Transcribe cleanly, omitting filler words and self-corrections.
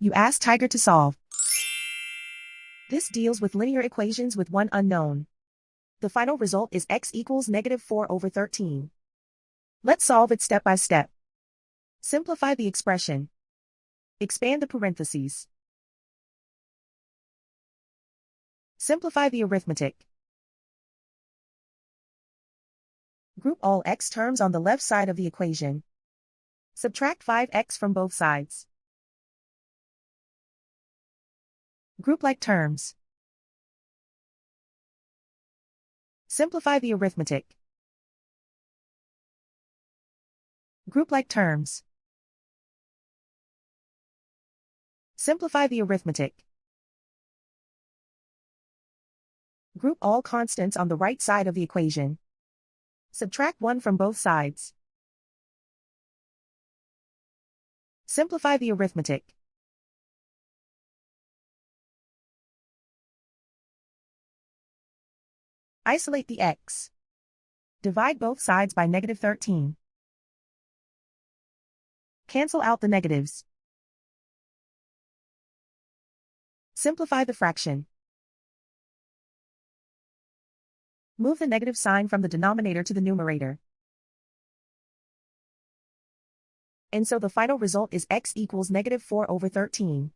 You ask Tiger to solve. This deals with linear equations with one unknown. The final result is x equals -4/13. Let's solve it step by step. Simplify the expression. Expand the parentheses. Simplify the arithmetic. Group all x terms on the left side of the equation. Subtract 5x from both sides. Group like terms. Simplify the arithmetic. Group like terms. Simplify the arithmetic. Group all constants on the right side of the equation. Subtract 1 from both sides. Simplify the arithmetic. Isolate the x. Divide both sides by -13. Cancel out the negatives. Simplify the fraction. Move the negative sign from the denominator to the numerator. And so the final result is x equals -4/13.